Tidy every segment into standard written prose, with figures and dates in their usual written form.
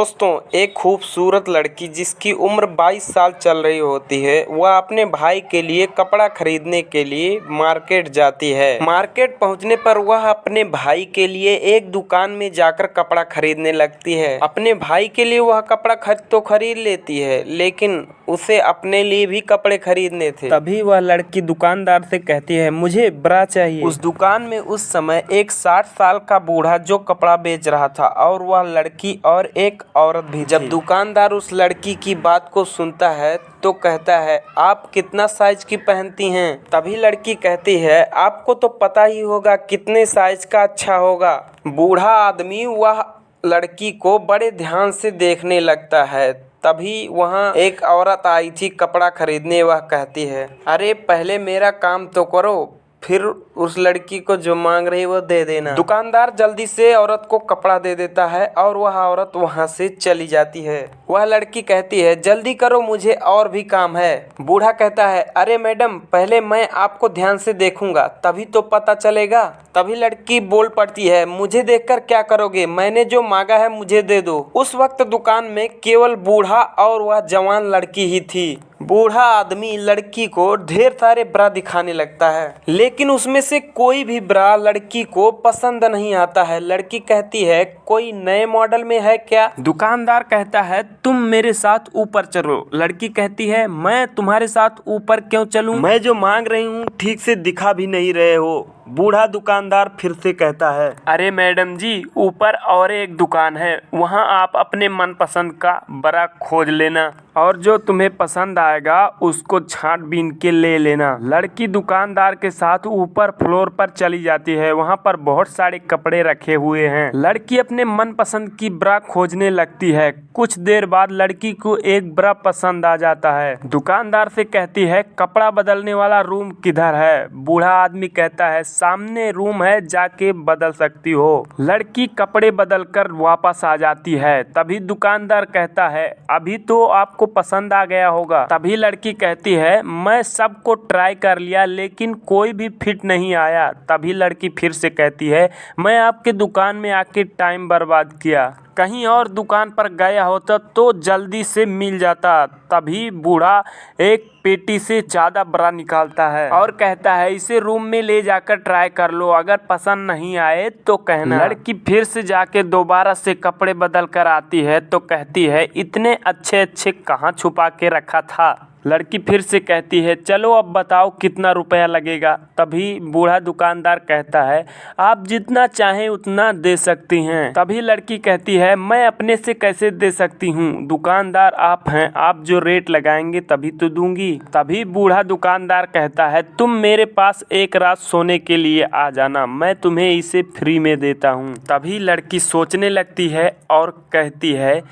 दोस्तों, एक खूबसूरत लड़की जिसकी उम्र 22 साल चल रही होती है, वह अपने भाई के लिए कपड़ा खरीदने के लिए मार्केट जाती है। मार्केट पहुंचने पर वह अपने भाई के लिए एक दुकान में जाकर कपड़ा खरीदने लगती है। अपने भाई के लिए वह कपड़ा तो खरीद लेती है, लेकिन उसे अपने लिए भी कपड़े खरीदने थे। तभी वह लड़की दुकानदार से कहती है, मुझे ब्रा चाहिए। उस दुकान में उस समय एक 60 साल का बूढ़ा जो कपड़ा बेच रहा था और वह लड़की और एक औरत भी। जब दुकानदार उस लड़की की बात को सुनता है तो कहता है, आप कितना साइज की पहनती हैं? तभी लड़की कहती है, आपको तो पता ही होगा कितने साइज का अच्छा होगा। बूढ़ा आदमी वह लड़की को बड़े ध्यान से देखने लगता है। तभी वहाँ एक औरत आई थी कपड़ा खरीदने। वह कहती है, अरे पहले मेरा काम तो करो, फिर उस लड़की को जो मांग रही वो दे देना। दुकानदार जल्दी से औरत को कपड़ा दे देता है और वह औरत वहाँ से चली जाती है। वह लड़की कहती है, जल्दी करो, मुझे और भी काम है। बूढ़ा कहता है, अरे मैडम, पहले मैं आपको ध्यान से देखूंगा, तभी तो पता चलेगा। तभी लड़की बोल पड़ती है, मुझे देखकर क्या करोगे? मैंने जो मांगा है मुझे दे दो। उस वक्त दुकान में केवल बूढ़ा और वह जवान लड़की ही थी। बूढ़ा आदमी लड़की को ढेर सारे ब्रा दिखाने लगता है, लेकिन उसमें से कोई भी ब्रा लड़की को पसंद नहीं आता है। लड़की कहती है, कोई नए मॉडल में है क्या? दुकानदार कहता है, तुम मेरे साथ ऊपर चलो। लड़की कहती है, मैं तुम्हारे साथ ऊपर क्यों चलूं? मैं जो मांग रही हूँ ठीक से दिखा भी नहीं रहे हो। बूढ़ा दुकानदार फिर से कहता है, अरे मैडम जी, ऊपर और एक दुकान है, वहाँ आप अपने मनपसंद का ब्रा खोज लेना और जो तुम्हें पसंद आएगा उसको छांट बीन के ले लेना। लड़की दुकानदार के साथ ऊपर फ्लोर पर चली जाती है। वहाँ पर बहुत सारे कपड़े रखे हुए हैं। लड़की अपने मनपसंद की ब्रा खोजने लगती है। कुछ देर बाद लड़की को एक ब्रा पसंद आ जाता है। दुकानदार से कहती है, कपड़ा बदलने वाला रूम किधर है? बूढ़ा आदमी कहता है, सामने रूम है, जाके बदल सकती हो। लड़की कपड़े बदलकर वापस आ जाती है। तभी दुकानदार कहता है, अभी तो आपको पसंद आ गया होगा। तभी लड़की कहती है, मैं सबको ट्राई कर लिया लेकिन कोई भी फिट नहीं आया। तभी लड़की फिर से कहती है, मैं आपके दुकान में आके टाइम बर्बाद किया, कहीं और दुकान पर गया होता तो जल्दी से मिल जाता। तभी बूढ़ा एक पेटी से ज्यादा ब्रा निकालता है और कहता है, इसे रूम में ले जाकर ट्राई कर लो, अगर पसंद नहीं आए तो कहना। लड़की फिर से जाके दोबारा से कपड़े बदल कर आती है तो कहती है, इतने अच्छे अच्छे कहाँ छुपा के रखा था? लड़की फिर से कहती है, चलो अब बताओ कितना रुपया लगेगा? तभी बूढ़ा दुकानदार कहता है, आप जितना चाहें उतना दे सकती हैं। तभी लड़की कहती है, मैं अपने से कैसे दे सकती हूँ? दुकानदार आप हैं, आप जो रेट लगाएंगे तभी तो दूंगी। तभी बूढ़ा दुकानदार कहता है, तुम मेरे पास एक रात सोने के लिए आ जाना, मैं तुम्हें इसे फ्री में देता हूँ। तभी लड़की सोचने लगती है और कहती है,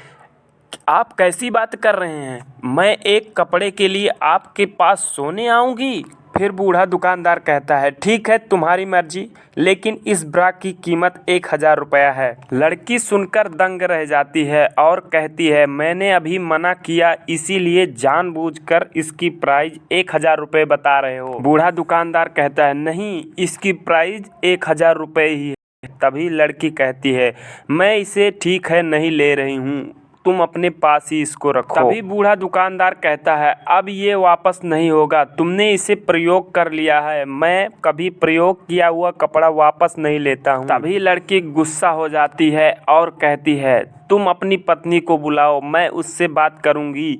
आप कैसी बात कर रहे हैं? मैं एक कपड़े के लिए आपके पास सोने आऊंगी? फिर बूढ़ा दुकानदार कहता है, ठीक है, तुम्हारी मर्जी, लेकिन इस ब्रा की कीमत 1000 रुपया है। लड़की सुनकर दंग रह जाती है और कहती है, मैंने अभी मना किया, इसीलिए जानबूझकर इसकी प्राइस 1000 रुपये बता रहे हो। बूढ़ा दुकानदार कहता है, नहीं, इसकी प्राइस 1000 रुपये ही है। तभी लड़की कहती है, मैं इसे ठीक है नहीं ले रही हूँ, तुम अपने पास ही इसको रखो। तभी बूढ़ा दुकानदार कहता है, अब ये वापस नहीं होगा, तुमने इसे प्रयोग कर लिया है, मैं कभी प्रयोग किया हुआ कपड़ा वापस नहीं लेता हूँ। तभी लड़की गुस्सा हो जाती है और कहती है, तुम अपनी पत्नी को बुलाओ, मैं उससे बात करूँगी।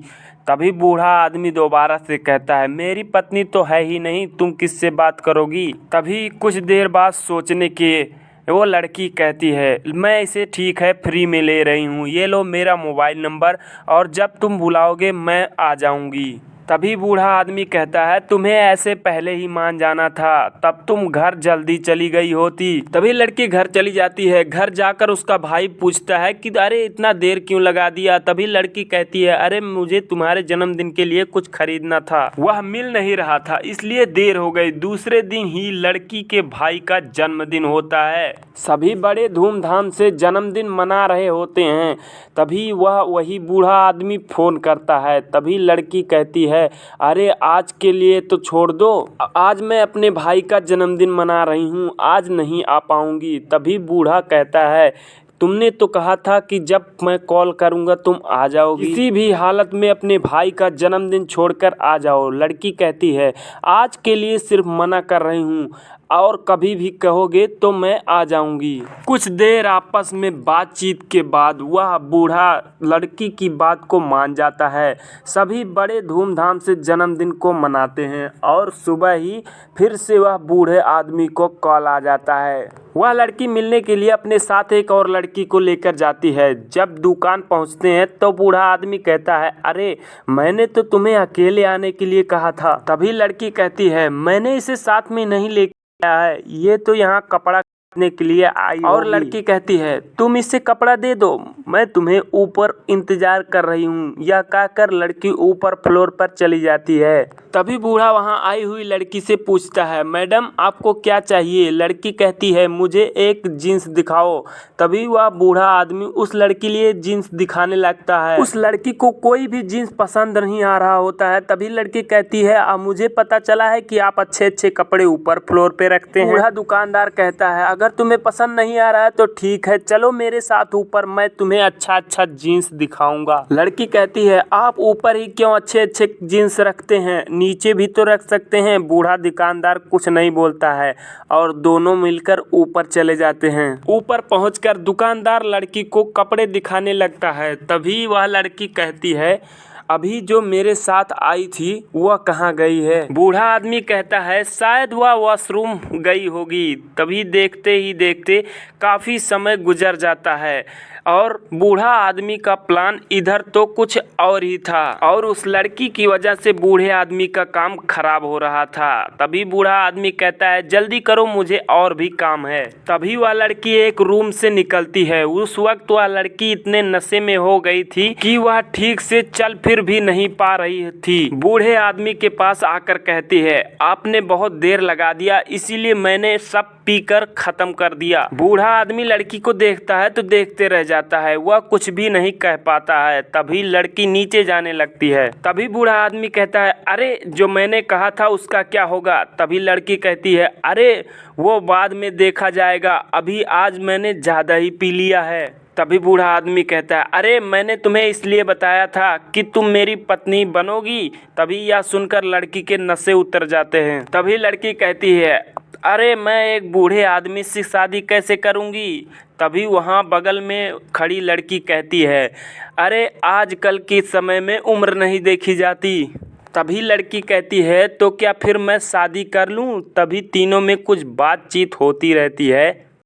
तभी बूढ़ा आदमी दोबारा से कहता है, मेरी पत्नी तो है ही नहीं, तुम किससे बात करोगी? तभी कुछ देर बाद सोचने के वो लड़की कहती है, मैं इसे ठीक है फ्री में ले रही हूँ, ये लो मेरा मोबाइल नंबर और जब तुम बुलाओगे मैं आ जाऊँगी। तभी बूढ़ा आदमी कहता है, तुम्हें ऐसे पहले ही मान जाना था, तब तुम घर जल्दी चली गई होती। तभी लड़की घर चली जाती है। घर जाकर उसका भाई पूछता है कि अरे इतना देर क्यों लगा दिया? तभी लड़की कहती है, अरे मुझे तुम्हारे जन्मदिन के लिए कुछ खरीदना था, वह मिल नहीं रहा था, इसलिए देर हो गई। दूसरे दिन ही लड़की के भाई का जन्मदिन होता है। सभी बड़े धूमधाम से जन्मदिन मना रहे होते हैं। तभी वही बूढ़ा आदमी फोन करता है। तभी लड़की कहती है, अरे आज के लिए तो छोड़ दो, आज मैं अपने भाई का जन्मदिन मना रही हूँ, आज नहीं आ पाऊंगी। तभी बूढ़ा कहता है, तुमने तो कहा था कि जब मैं कॉल करूंगा तुम आ जाओगी, किसी भी हालत में अपने भाई का जन्मदिन छोड़कर आ जाओ। लड़की कहती है, आज के लिए सिर्फ मना कर रही हूँ, और कभी भी कहोगे तो मैं आ जाऊंगी। कुछ देर आपस में बातचीत के बाद वह बूढ़ा लड़की की बात को मान जाता है। सभी बड़े धूमधाम से जन्मदिन को मनाते हैं और सुबह ही फिर से वह बूढ़े आदमी को कॉल आ जाता है। वह लड़की मिलने के लिए अपने साथ एक और लड़की को लेकर जाती है। जब दुकान पहुंचते हैं तो बूढ़ा आदमी कहता है, अरे मैंने तो तुम्हें अकेले आने के लिए कहा था। तभी लड़की कहती है, मैंने इसे साथ में नहीं लेकर आया है, ये तो यहाँ कपड़ा खरीदने के लिए आई होगी। और लड़की कहती है, तुम इससे कपड़ा दे दो, मैं तुम्हें ऊपर इंतजार कर रही हूँ। यह कहकर लड़की ऊपर फ्लोर पर चली जाती है। तभी बूढ़ा वहां आई हुई लड़की से पूछता है, मैडम आपको क्या चाहिए? लड़की कहती है, मुझे एक जीन्स दिखाओ। तभी वह बूढ़ा आदमी उस लड़की के लिए जीन्स दिखाने लगता है। उस लड़की को कोई भी जीन्स पसंद नहीं आ रहा होता है। तभी लड़की कहती है, अब मुझे पता चला है कि आप अच्छे अच्छे कपड़े ऊपर फ्लोर पे रखते हैं। बूढ़ा दुकानदार कहता है, अगर तुम्हें पसंद नहीं आ रहा है तो ठीक है, चलो मेरे साथ ऊपर, मैं तुम्हें अच्छा अच्छा जीन्स दिखाऊंगा। लड़की कहती है, आप ऊपर ही क्यों अच्छे अच्छे जीन्स रखते हैं, नीचे भी तो रख सकते हैं। बूढ़ा दुकानदार कुछ नहीं बोलता है और दोनों मिलकर ऊपर चले जाते हैं। ऊपर पहुंचकर दुकानदार लड़की को कपड़े दिखाने लगता है। तभी वह लड़की कहती है, अभी जो मेरे साथ आई थी वह कहाँ गई है? बूढ़ा आदमी कहता है, शायद वह वॉशरूम गई होगी। तभी देखते ही देखते काफ़ी समय गुजर जाता है और बूढ़ा आदमी का प्लान इधर तो कुछ और ही था और उस लड़की की वजह से बूढ़े आदमी का काम खराब हो रहा था। तभी बूढ़ा आदमी कहता है, जल्दी करो, मुझे और भी काम है। तभी वह लड़की एक रूम से निकलती है। उस वक्त वह लड़की इतने नशे में हो गई थी कि वह ठीक से चल फिर भी नहीं पा रही थी। बूढ़े आदमी के पास आकर कहती है, आपने बहुत देर लगा दिया, इसीलिए मैंने सब पीकर खत्म कर दिया। बूढ़ा आदमी लड़की को देखता है तो देखते रह जाता है, वह कुछ भी नहीं कह पाता है। तभी लड़की नीचे जाने लगती है। तभी बूढ़ा आदमी कहता है, अरे जो मैंने कहा था उसका क्या होगा? तभी लड़की कहती है, अरे वो बाद में देखा जाएगा, अभी आज मैंने ज़्यादा ही पी लिया है। तभी बूढ़ा आदमी कहता है, अरे मैंने तुम्हें इसलिए बताया था कि तुम मेरी पत्नी बनोगी। तभी यह सुनकर लड़की के नशे उतर जाते हैं। तभी लड़की कहती है, अरे मैं एक बूढ़े आदमी से शादी कैसे करूंगी? तभी वहाँ बगल में खड़ी लड़की कहती है, अरे आजकल के समय में उम्र नहीं देखी जाती। तभी लड़की कहती है, तो क्या फिर मैं शादी कर लूँ? तभी तीनों में कुछ बातचीत होती रहती है।